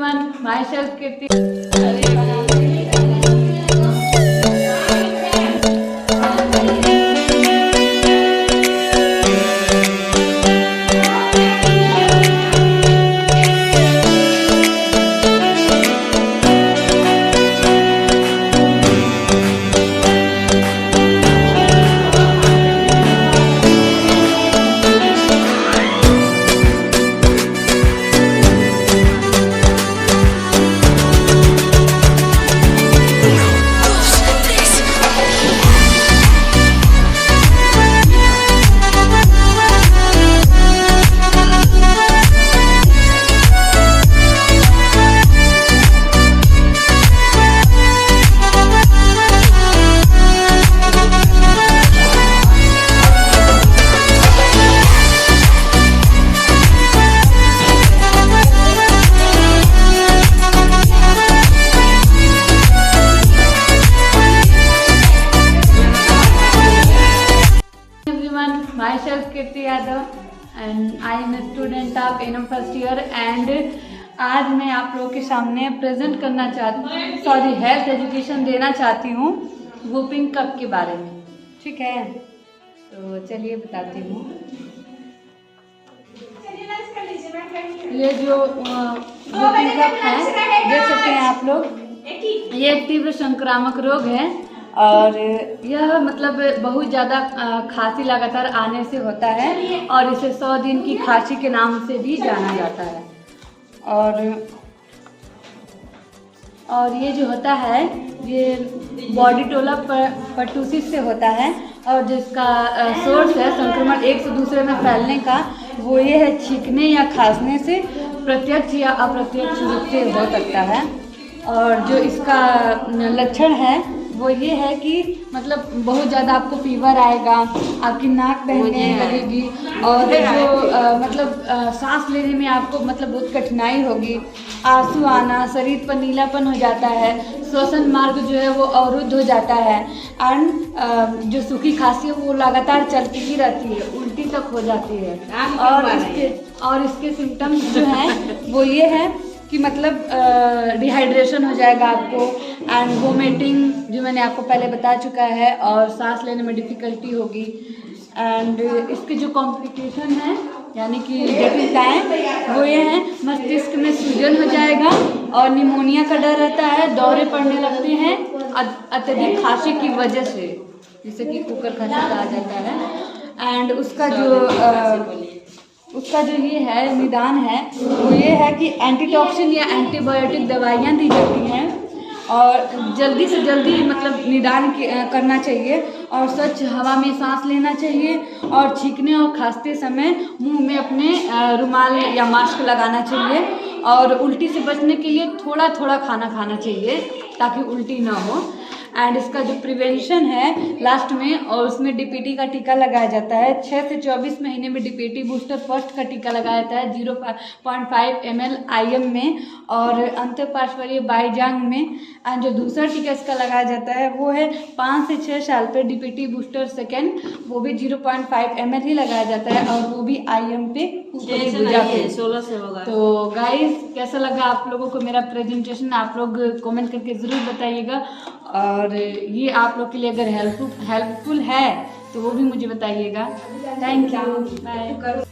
everyone, myself Kirti. Myself Kirti Yadav and I am a student of NM first year and आज मैं आप लोगों के सामने प्रेजेंट करना हेल्थ एजुकेशन देना चाहती हूँ वूपिंग कप के बारे में। ठीक है, तो चलिए बताती हूँ। ये जो वूपिंग कप है देख सकते हैं आप लोग, ये एक तीव्र संक्रामक रोग है और यह मतलब बहुत ज़्यादा खांसी लगातार आने से होता है और इसे 100 दिन की खांसी के नाम से भी जाना जाता है। और ये जो होता है ये बॉडीटोला पर्टूसिस से होता है और जिसका सोर्स है संक्रमण एक से दूसरे में फैलने का, वो ये है छींकने या खांसने से प्रत्यक्ष या अप्रत्यक्ष रूप से हो सकता है। और जो इसका लक्षण है वो ये है कि मतलब बहुत ज़्यादा आपको फीवर आएगा, आपकी नाक बहने लगेगी और जो मतलब सांस लेने में आपको मतलब बहुत कठिनाई होगी, आंसू आना, शरीर पर नीलापन हो जाता है, श्वसन मार्ग जो है वो अवरुद्ध हो जाता है एंड जो सूखी खांसी है वो लगातार चलती ही रहती है, उल्टी तक हो जाती है। और इसके सिम्टम्स जो हैं वो ये है कि मतलब डिहाइड्रेशन हो जाएगा आपको एंड वोमिटिंग जो मैंने आपको पहले बता चुका है, और सांस लेने में डिफ़िकल्टी होगी एंड इसके जो कॉम्प्लिकेशन है यानी कि डेथ टाइम वो ये है मस्तिष्क में सूजन हो जाएगा और निमोनिया का डर रहता है, दौरे पड़ने लगते हैं अत्यधिक खांसी की वजह से, जिसे कि कुकर खांसी कहा जाता है। एंड उसका जो ये है निदान है वो ये है कि एंटीटॉक्सिन या एंटीबायोटिक दवाइयाँ दी जाती हैं और जल्दी से जल्दी मतलब निदान करना चाहिए और स्वच्छ हवा में सांस लेना चाहिए और छींकने और खांसते समय मुंह में अपने रुमाल या मास्क लगाना चाहिए और उल्टी से बचने के लिए थोड़ा थोड़ा खाना खाना चाहिए ताकि उल्टी ना हो। एंड इसका जो प्रिवेंशन है लास्ट में, और उसमें डीपीटी का टीका लगाया जाता है 6 से 24 महीने में। डीपीटी बूस्टर फर्स्ट का टीका लगाया जाता है 0.5 ml IM में और अंतःपार्श्वरीय बाईजांग में। एंड जो दूसरा टीका इसका लगाया जाता है वो है 5 से 6 साल पे डीपीटी बूस्टर सेकेंड, वो भी 0.5 ml ही लगाया जाता है और वो भी IM पे 16 से होगा। तो गाइस कैसा लगा आप लोगों को मेरा प्रेजेंटेशन, आप लोग कमेंट करके ज़रूर बताइएगा और ये आप लोग के लिए अगर हेल्पफुल है तो वो भी मुझे बताइएगा। Thank you, bye.